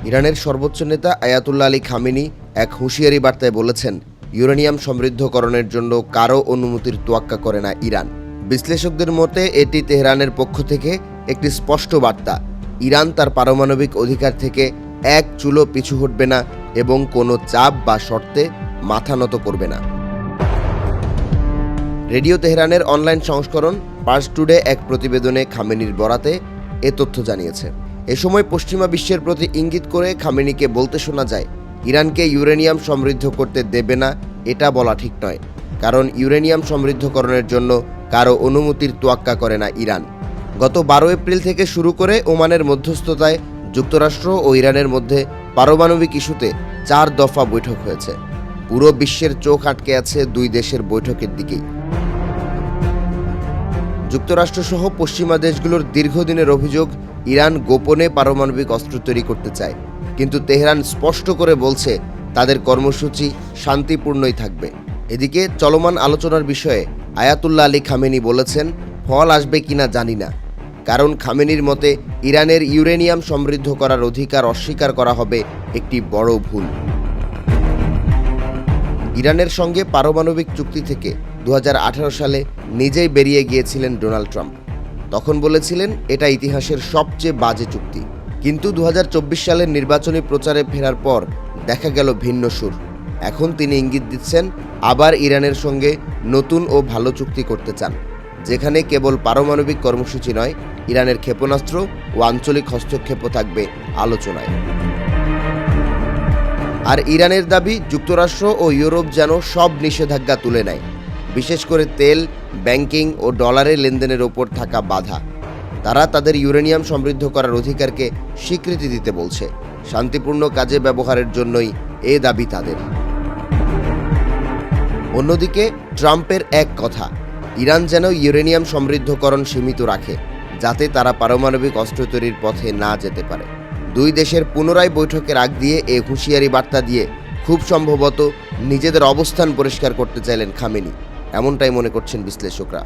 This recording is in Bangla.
ইরানের সর্বোচ্চ নেতা আয়াতুল্লাহ আলী খামেনি এক হুঁশিয়ারি বার্তায় বলেছেন, ইউরেনিয়াম সমৃদ্ধকরণের জন্য কারও অনুমতির তোয়াক্কা করে না ইরান। বিশ্লেষকদের মতে এটি তেহরানের পক্ষ থেকে একটি স্পষ্ট বার্তা। ইরান তার পারমাণবিক অধিকার থেকে এক চুলো পিছু হটবে না এবং কোনো চাপ বা শর্তে মাথা নত করবে না। রেডিও তেহরানের অনলাইন সংস্করণ পার্স টুডে এক প্রতিবেদনে খামেনির বরাতে এ তথ্য জানিয়েছে। এ সময় পশ্চিমা বিশ্বের প্রতি ইঙ্গিত করে খামেনিকে বলতে শোনা যায়, ইরানকে ইউরেনিয়াম সমৃদ্ধ করতে দেবে না এটা বলা ঠিক নয়, কারণ ইউরেনিয়াম সমৃদ্ধকরণের জন্য কারো অনুমতির তোয়াক্কা করে না ইরান। গত 12 এপ্রিল থেকে শুরু করে ওমানের মধ্যস্থতায় যুক্তরাষ্ট্র ও ইরানের মধ্যে পারমাণবিক ইস্যুতে 4 দফা বৈঠক হয়েছে। পুরো বিশ্বের চোখ আটকে আছে দুই দেশের বৈঠকের দিকেই। যুক্তরাষ্ট্রসহ পশ্চিমা দেশগুলোর দীর্ঘদিনের অভিযোগ, ইরান গোপনে পারমাণবিক অস্ত্র তৈরি করতে চায়, কিন্তু তেহরান স্পষ্ট করে বলছে তাদের কর্মসূচি শান্তিপূর্ণই থাকবে। এদিকে চলমান আলোচনার বিষয়ে আয়াতুল্লাহ আলী খামেনি বলেছেন, ফল আসবে কিনা জানি না, কারণ খামেনির মতে ইরানের ইউরেনিয়াম সমৃদ্ধ করার অধিকার অস্বীকার করা হবে একটি বড় ভুল। ইরানের সঙ্গে পারমাণবিক চুক্তি থেকে 2018 সালে নিজেই বেরিয়ে গিয়েছিলেন ডোনাল্ড ট্রাম্প। তখন বলেছিলেন এটা ইতিহাসের সবচেয়ে বাজে চুক্তি। কিন্তু 2024 সালের নির্বাচনী প্রচারে ফেরার পর দেখা গেল ভিন্ন সুর। এখন তিনি ইঙ্গিত দিচ্ছেন আবার ইরানের সঙ্গে নতুন ও ভালো চুক্তি করতে চান, যেখানে কেবল পারমাণবিক কর্মসূচি নয়, ইরানের ক্ষেপণাস্ত্র ও আঞ্চলিক হস্তক্ষেপও থাকবে আলোচনায়। আর ইরানের দাবি, যুক্তরাষ্ট্র ও ইউরোপ যেন সব নিষেধাজ্ঞা তুলে নেয়, বিশেষ করে তেল, ব্যাংকিং ও ডলারের লেনদেনের ওপর থাকা বাধা। তারা তাদের ইউরেনিয়াম সমৃদ্ধ করার অধিকারকে স্বীকৃতি দিতে বলছে। শান্তিপূর্ণ কাজে ব্যবহারের জন্যই এ দাবি তাদের। অন্যদিকে ট্রাম্পের এক কথা, ইরান যেন ইউরেনিয়াম সমৃদ্ধকরণ সীমিত রাখে, যাতে তারা পারমাণবিক অস্ত্র তৈরির পথে না যেতে পারে। দুই দেশের পুনরায় বৈঠকের আগ দিয়ে এ হুঁশিয়ারি বার্তা দিয়ে খুব সম্ভবত নিজেদের অবস্থান পরিষ্কার করতে চাইলেন খামেনি, এমনটাই মনে করছেন বিশ্লেষকরা।